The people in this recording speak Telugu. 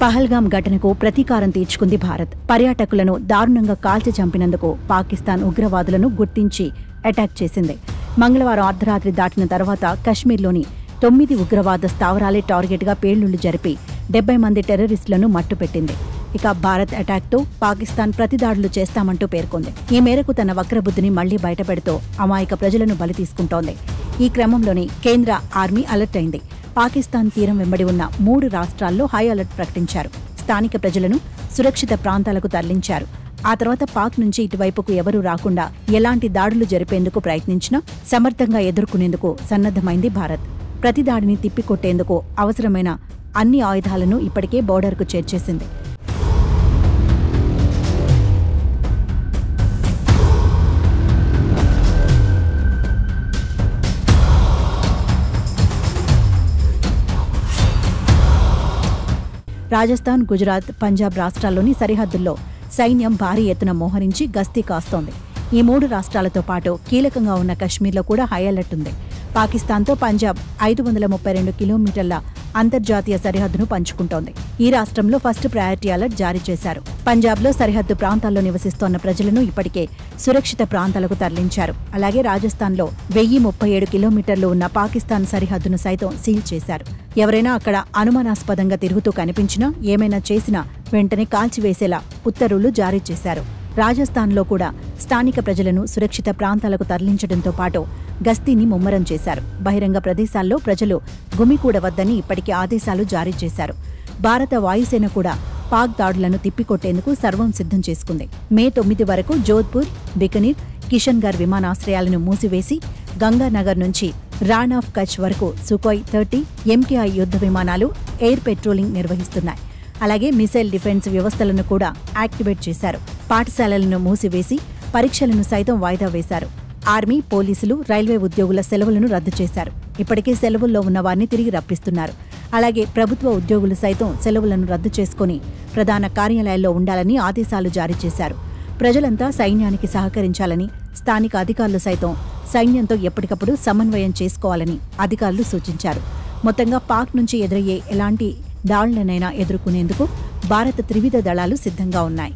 పహల్గామ్ ఘటనకు ప్రతీకారం తీర్చుకుంది భారత్. పర్యాటకులను దారుణంగా కాల్చి చంపినందుకు పాకిస్తాన్ ఉగ్రవాదులను గుర్తించి అటాక్ చేసింది. మంగళవారం అర్ధరాత్రి దాటిన తర్వాత కశ్మీర్లోని 9 ఉగ్రవాద స్థావరాలే టార్గెట్గా పేలుళ్లు జరిపి 70 మంది టెర్రరిస్టులను మట్టుపెట్టింది. ఇక భారత్ అటాక్తో పాకిస్తాన్ ప్రతిదాడులు చేస్తామంటూ పేర్కొంది. ఈ మేరకు తన వక్రబుద్ధిని మళ్లీ బయటపెడుతూ అమాయక ప్రజలను బలి తీసుకుంటోంది. ఈ క్రమంలోనే కేంద్ర ఆర్మీ అలర్ట్ అయింది. పాకిస్తాన్ తీరం వెంబడి ఉన్న 3 రాష్ట్రాల్లో హై అలర్ట్ ప్రకటించారు. స్థానిక ప్రజలను సురక్షిత ప్రాంతాలకు తరలించారు. ఆ తర్వాత పాక్ నుంచి ఇటువైపుకు ఎవరూ రాకుండా ఎలాంటి దాడులు జరిపేందుకు ప్రయత్నించినా సమర్థంగా ఎదుర్కొనేందుకు సన్నద్ధమైంది భారత్. ప్రతి దాడిని తిప్పికొట్టేందుకు అవసరమైన అన్ని ఆయుధాలను ఇప్పటికే బోర్డర్కు చేర్చేసింది. రాజస్థాన్, గుజరాత్, పంజాబ్ రాష్ట్రాల్లోని సరిహద్దుల్లో సైన్యం భారీ ఎత్తున మోహరించి గస్తీ కాస్తోంది. ఈ 3 రాష్ట్రాలతో పాటు కీలకంగా ఉన్న కశ్మీర్లో కూడా హై అలర్ట్ ఉంది. పాకిస్తాన్తో పంజాబ్ 532 కిలోమీటర్ల అంతర్జాతీయ సరిహద్దును పంచుకుంటోంది. ఈ రాష్ట్రంలో ఫస్ట్ ప్రయారిటీ అలర్ట్ జారీ చేశారు. పంజాబ్లో సరిహద్దు ప్రాంతాల్లో నివసిస్తోన్న ప్రజలను ఇప్పటికే సురక్షిత ప్రాంతాలకు తరలించారు. అలాగే రాజస్థాన్లో 1037 కిలోమీటర్లు ఉన్న పాకిస్తాన్ సరిహద్దును సైతం సీల్ చేశారు. ఎవరైనా అక్కడ అనుమానాస్పదంగా తిరుగుతూ కనిపించినా, ఏమైనా చేసినా వెంటనే కాల్చివేసేలా ఉత్తర్వులు జారీ చేశారు. రాజస్థాన్లో కూడా స్థానిక ప్రజలను సురక్షిత ప్రాంతాలకు తరలించడంతో పాటు గస్తీని ముమ్మరం చేశారు. బహిరంగ ప్రదేశాల్లో ప్రజలు గుమికూడవద్దని ఇప్పటికే ఆదేశాలు జారీ చేశారు. భారత వాయుసేన కూడా పాక్ దాడులను తిప్పికొట్టేందుకు సర్వం సిద్ధం చేసుకుంది. మే 9 వరకు జోధ్పూర్, బికనీర్, కిషన్గఢ్ విమానాశ్రయాలను మూసివేసి గంగానగర్ నుంచి రాణ్ ఆఫ్ కచ్ వరకు సుఖోయ్ 30 MKI యుద్ధ విమానాలు ఎయిర్ పెట్రోలింగ్ నిర్వహిస్తున్నాయి. అలాగే మిసైల్ డిఫెన్స్ వ్యవస్థలను కూడా యాక్టివేట్ చేశారు. పాఠశాలలను మూసివేసి పరీక్షలను సైతం వాయిదా వేశారు. ఆర్మీ, పోలీసులు, రైల్వే ఉద్యోగుల సెలవులను రద్దు చేశారు. ఇప్పటికే సెలవుల్లో ఉన్న వారిని తిరిగి రప్పిస్తున్నారు. అలాగే ప్రభుత్వ ఉద్యోగులు సైతం సెలవులను రద్దు చేసుకుని ప్రధాన కార్యాలయాల్లో ఉండాలని ఆదేశాలు జారీ చేశారు. ప్రజలంతా సైన్యానికి సహకరించాలని, స్థానిక అధికారులు సైతం సైన్యంతో ఎప్పటికప్పుడు సమన్వయం చేసుకోవాలని అధికారులు సూచించారు. మొత్తంగా పాక్ నుంచి ఎదురయ్యే ఎలాంటి దాడులనైనా ఎదుర్కొనేందుకు భారత త్రివిధ దళాలు సిద్ధంగా ఉన్నాయి.